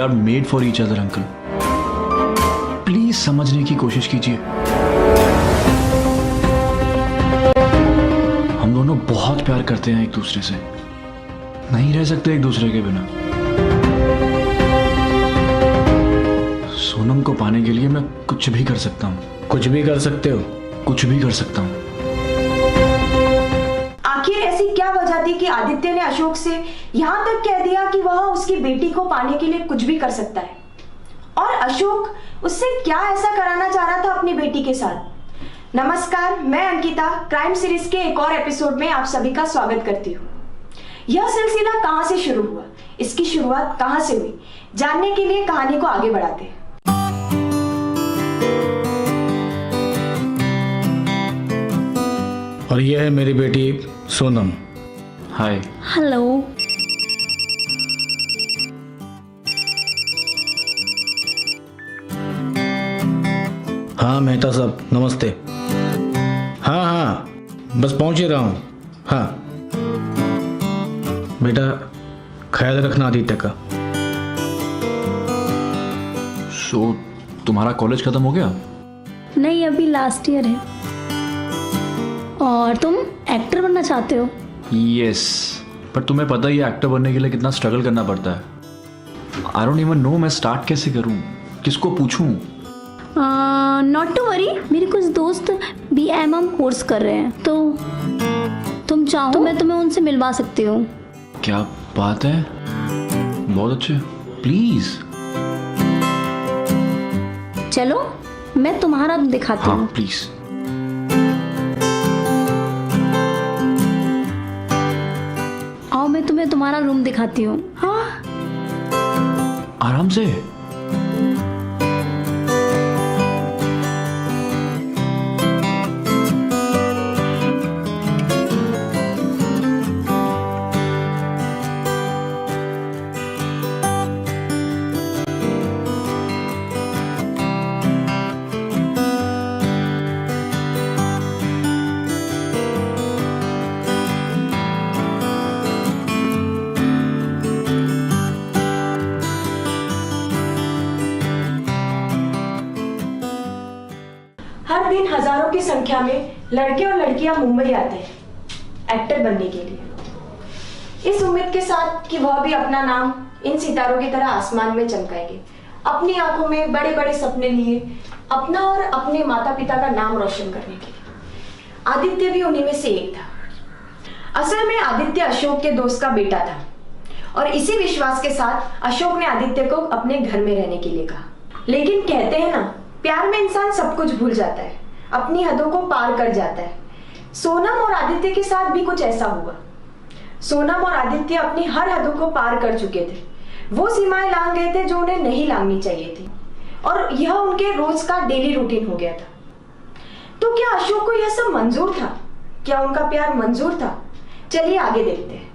Are made for each other uncle. Please समझने की कोशिश कीजिए। हम दोनों बहुत प्यार करते हैं एक दूसरे से, नहीं रह सकते एक दूसरे के बिना। सोनम को पाने के लिए मैं कुछ भी कर सकता हूँ। कुछ भी कर सकते हो? कुछ भी कर सकता हूँ। आखिर ऐसी क्या वजह थी कि आदित्य ने अशोक से यहाँ तक कह दिया कि वह उसकी बेटी को पाने के लिए कुछ भी कर सकता है? और अशोक उससे क्या ऐसा कराना चाह रहा था अपनी बेटी के साथ? नमस्कार, मैं अंकिता क्राइम सीरीज के एक और एपिसोड में आप सभी का स्वागत करती हूँ। यह सिलसिला कहां से शुरू हुआ, इसकी शुरुआत कहां से हुई, जानने के लिए कहानी को आगे बढ़ाते हैं। और यह है मेरी बेटी सोनम। हाय। हेलो। हाँ मेहता साहब, नमस्ते। हाँ बस पहुंच ही रहा हूँ। हाँ बेटा, ख्याल रखना आदित्य का। सो तुम्हारा कॉलेज खत्म हो गया? नहीं, अभी लास्ट ईयर है। और तुम एक्टर बनना चाहते हो? यस, पर तुम्हें पता ही है एक्टर बनने के लिए कितना स्ट्रगल करना पड़ता है। आई डोंट इवन नो मैं स्टार्ट कैसे करूं, किसको पूछूं। नॉट टू वरी, मेरे कुछ दोस्त BMM कोर्स कर रहे हैं, तो तुम चाहो तो मैं तुम्हें उनसे मिलवा सकती हूँ। क्या बात है, बहुत अच्छे, प्लीज। चलो मैं तुम्हारा दिखाती हूँ। हाँ प्लीज। आओ मैं तुम्हें तुम्हारा रूम दिखाती हूँ। हाँ आराम से। हर दिन हजारों की संख्या में लड़के और लड़कियां मुंबई आते हैं एक्टर बनने के लिए, इस उम्मीद के साथ कि वह भी अपना नाम इन सितारों की तरह आसमान में चमकाएंगे, अपनी आंखों में बड़े बड़े सपने लिए अपना और अपने माता पिता का नाम रोशन करने के लिए। आदित्य भी उन्हीं में से एक था। असल में आदित्य अशोक के दोस्त का बेटा था और इसी विश्वास के साथ अशोक ने आदित्य को अपने घर में रहने के लिए कहा। लेकिन कहते हैं ना, प्यार में इंसान सब कुछ भूल जाता है, अपनी हदों को पार कर जाता है। सोनम और आदित्य के साथ भी कुछ ऐसा हुआ। सोनम और आदित्य अपनी हर हदों को पार कर चुके थे, वो सीमाएं लांघ गए थे जो उन्हें नहीं लांघनी चाहिए थी, और यह उनके रोज का डेली रूटीन हो गया था। तो क्या अशोक को यह सब मंजूर था? क्या उनका प्यार मंजूर था? चलिए आगे देखते हैं।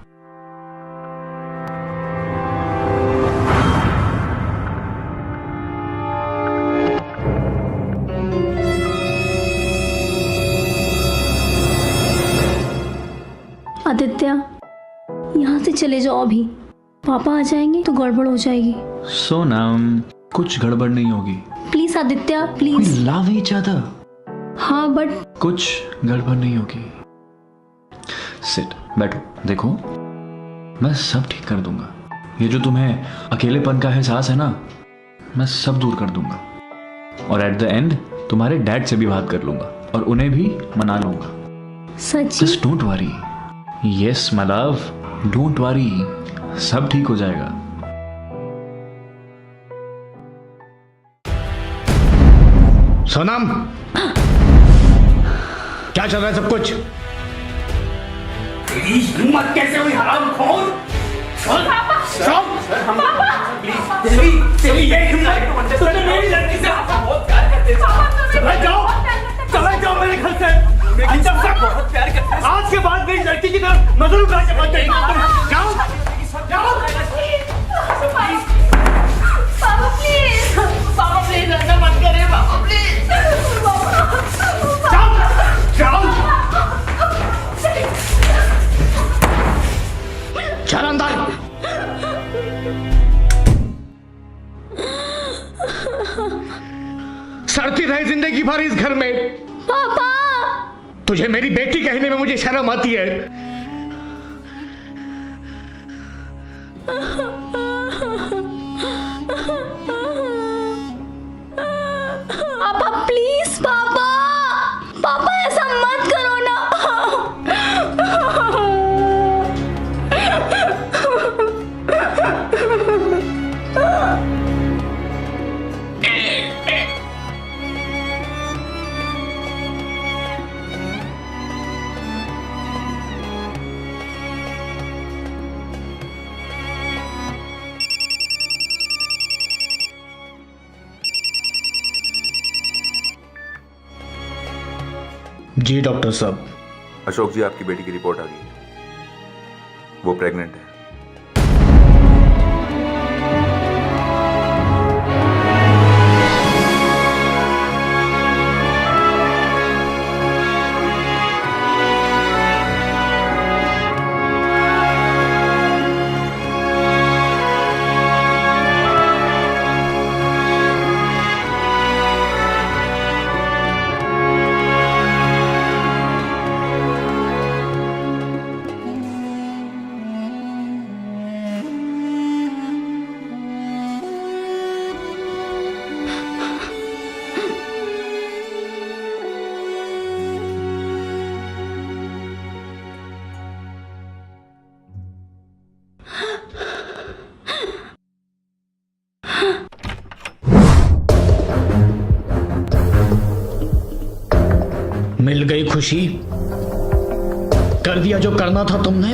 आदित्य, यहाँ से चले जाओ, अभी पापा आ जाएंगे तो गड़बड़ हो जाएगी। सोनम, कुछ गड़बड़ नहीं होगी। Please Aditya, please. Love each other. हाँ बट कुछ गड़बड़ नहीं होगी। सिट, बैठो, देखो मैं सब ठीक कर दूंगा। ये जो तुम्हें अकेलेपन का एहसास है ना, मैं सब दूर कर दूंगा, और एट द एंड तुम्हारे डैड से भी बात कर लूंगा और उन्हें भी मना लूंगा। सच्ची? Just don't worry. Yes my love, don't worry, सब ठीक हो जाएगा। सोनम, क्या चल रहा है सब कुछ? तेरी हिम्मत कैसे हुई हरामखोर? तेरी ये हिम्मत, तूने मेरी लड़की से बहुत प्यार करते थे। चला जाओ मेरे घर से। बहुत प्यार करते थे। आज के बाद मेरी लड़की की तरफ नजर उठा के मत देखना। जाओ जाओ। पापा प्लीज ऐसा मत करिए पापा प्लीज। जाओ जाओ। चल अंदर। सड़ती रहे जिंदगी भर इस घर में। पापा तुझे मेरी बेटी कहने में मुझे शर्म आती है। पापा प्लीज पापा, पापा ऐसा मत करो ना। जी डॉक्टर साहब। अशोक जी, आपकी बेटी की रिपोर्ट आ गई है, वो प्रेग्नेंट है। मिल गई खुशी, कर दिया जो करना था तुमने।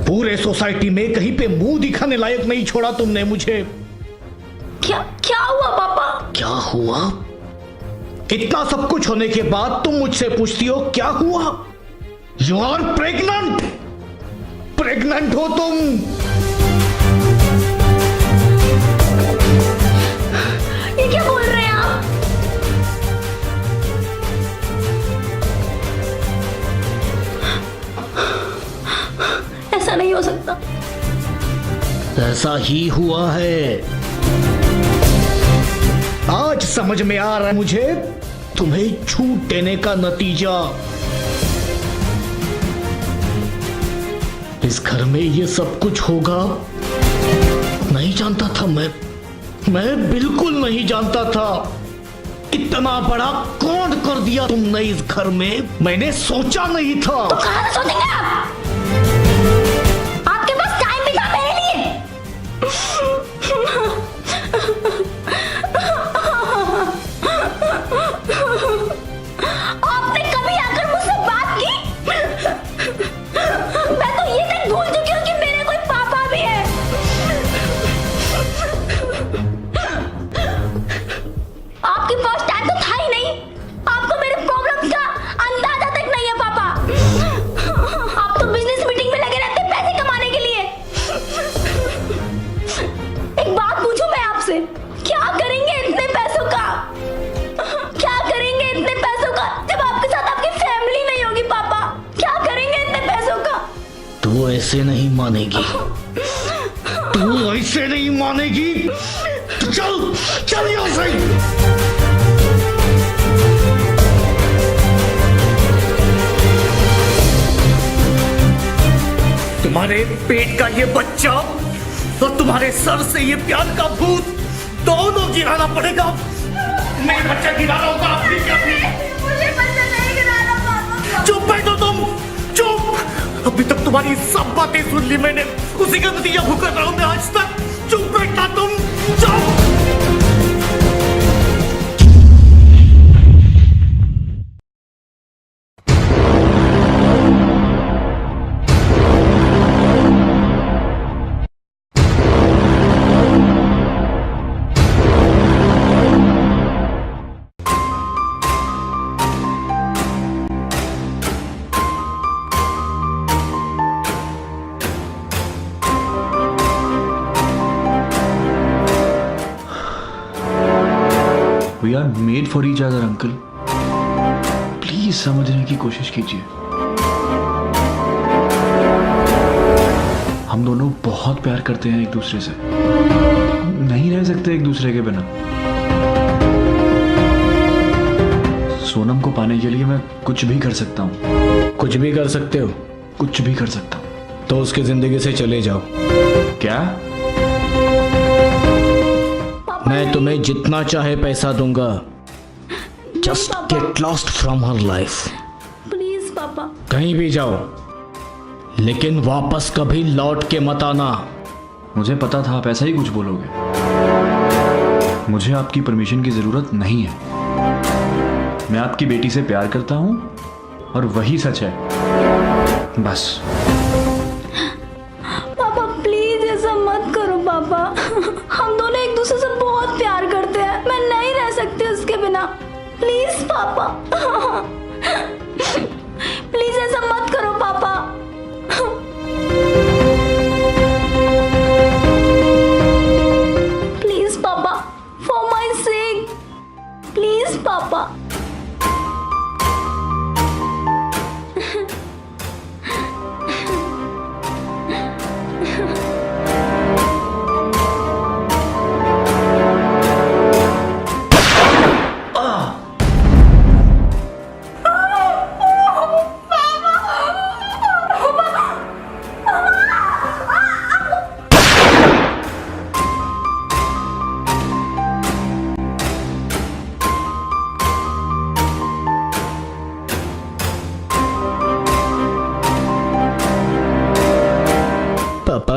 पूरे सोसाइटी में कहीं पे मुंह दिखाने लायक नहीं छोड़ा तुमने मुझे। क्या क्या हुआ पापा? क्या हुआ? इतना सब कुछ होने के बाद तुम मुझसे पूछती हो क्या हुआ? यू आर प्रेग्नेंट, प्रेग्नेंट हो तुम। ये क्या बोल रहे हैं आप? ऐसा नहीं हो सकता। ऐसा ही हुआ है। आज समझ में आ रहा है मुझे तुम्हें छूट देने का नतीजा। इस घर में ये सब कुछ होगा नहीं जानता था मैं बिल्कुल नहीं जानता था। इतना बड़ा कांड कर दिया तुमने इस घर में, मैंने सोचा नहीं था। तो कहां से सोचेंगे आप? आपके पास टाइम भी था मेरे लिए। आपने कभी आकर मुझसे बात की? मैं तो ये तक भूल चुकी हूँ कि मेरे कोई पापा भी है। आपके पास टाइम तो था ही नहीं। आपको मेरे प्रॉब्लम्स का अंदाजा तक नहीं है पापा। आप तो बिजनेस मीटिंग में लगे रहते हैं पैसे कमाने के लिए। एक बात पूछूं मैं आपसे, क्या करेंगे इतने पैसों का? क्या करेंगे इतने पैसों का जब आपके साथ आपकी फैमिली नहीं होगी पापा? क्या करेंगे इतने पैसों का? तू ऐसे नहीं मानेगी, तू ऐसे नहीं मानेगी। तो चल यहाँ से। तुम्हारे पेट का ये बच्चा और तुम्हारे सर से ये प्यार का भूत दोनों गिराना पड़ेगा। मैं बच्चा गिराना होगा आपकी क्या? मुझे बच्चा नहीं गिराना पापा। चुप बैठो तुम, चुप। अभी तक तुम्हारी सब बातें सुन ली मैंने, उसी का नतीजा भुगत रहा हूं मैं आज तक। चुप बैठना तुम, चुप। We are made for each other, uncle. Please समझने की कोशिश कीजिए। हम दोनों बहुत प्यार करते हैं एक दूसरे से, नहीं रह सकते एक दूसरे के बिना। सोनम को पाने के लिए मैं कुछ भी कर सकता हूँ। कुछ भी कर सकते हो कुछ भी कर सकता हूँ। तो उसकी जिंदगी से चले जाओ। क्या? मैं तुम्हें जितना चाहे पैसा दूंगा। Just get lost from her life. Please पापा। कहीं भी जाओ, लेकिन वापस कभी लौट के मत आना। मुझे पता था आप ऐसा ही कुछ बोलोगे। मुझे आपकी परमिशन की जरूरत नहीं है। मैं आपकी बेटी से प्यार करता हूं और वही सच है, बस। पापा प्लीज ऐसा मत करो पापा। हम दोनों एक दूसरे से बहुत प्यार करते हैं। मैं नहीं रह सकती उसके बिना। प्लीज पापा। प्लीज ऐसा मत करो पापा। प्लीज पापा, फॉर माय सेक। प्लीज पापा। पापा,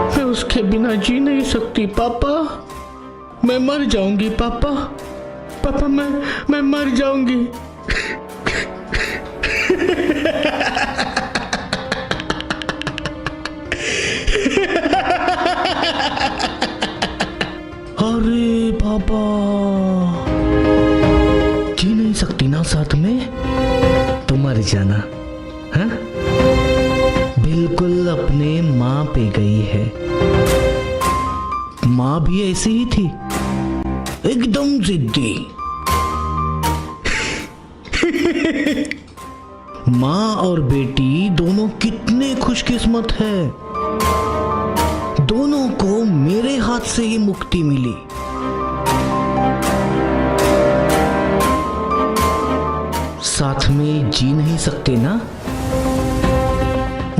मैं उसके बिना जी नहीं सकती पापा। मैं मर जाऊंगी पापा। पापा मैं मर जाऊंगी। अरे पापा, जी नहीं सकती ना साथ में? तो मर जाना। हाँ, बिल्कुल अपने माँ पे गई है। माँ भी ऐसी ही थी, एकदम जिद्दी। माँ और बेटी दोनों कितने खुशकिस्मत है। दोनों को मेरे हाथ से ही मुक्ति मिली। साथ में जी नहीं सकते ना?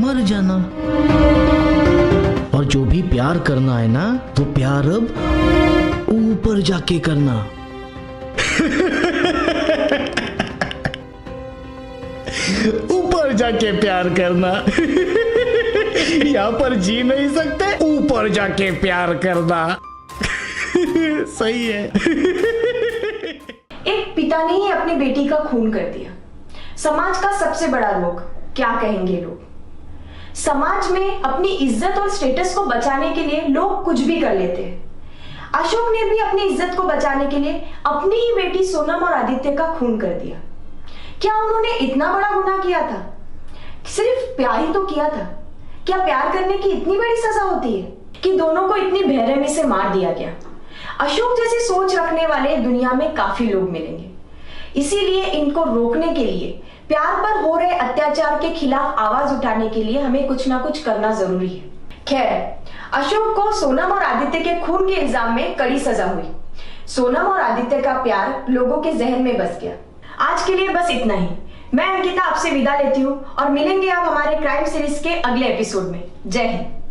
मर जाना। और जो भी प्यार करना है ना, वो प्यार अब ऊपर जाके करना। ऊपर जाके प्यार करना। यहाँ पर जी नहीं सकते, ऊपर जाके प्यार करना। सही है। एक पिता ने ही अपनी बेटी का खून कर दिया। समाज का सबसे बड़ा रोग, क्या कहेंगे लोग। समाज में अपनी इज्जत और स्टेटस को बचाने के लिए लोग कुछ भी कर लेते हैं। अशोक ने भी अपनी इज्जत को बचाने के लिए अपनी ही बेटी सोनम और आदित्य का खून कर दिया। क्या उन्होंने इतना बड़ा गुनाह किया था? सिर्फ प्यार ही तो किया था। क्या प्यार करने की इतनी बड़ी सजा होती है कि दोनों को इतनी बेरहमी से मार दिया गया? अशोक जैसी सोच रखने वाले दुनिया में काफी लोग मिलेंगे। इसीलिए इनको रोकने के लिए, प्यार पर हो रहे अत्याचार के खिलाफ आवाज उठाने के लिए हमें कुछ ना कुछ करना जरूरी है। खैर, अशोक को सोनम और आदित्य के खून के इल्जाम में कड़ी सजा हुई। सोनम और आदित्य का प्यार लोगों के जहन में बस गया। आज के लिए बस इतना ही। मैं अंकिता आपसे विदा लेती हूँ और मिलेंगे आप हमारे क्राइम सीरीज के अगले एपिसोड में। जय हिंद।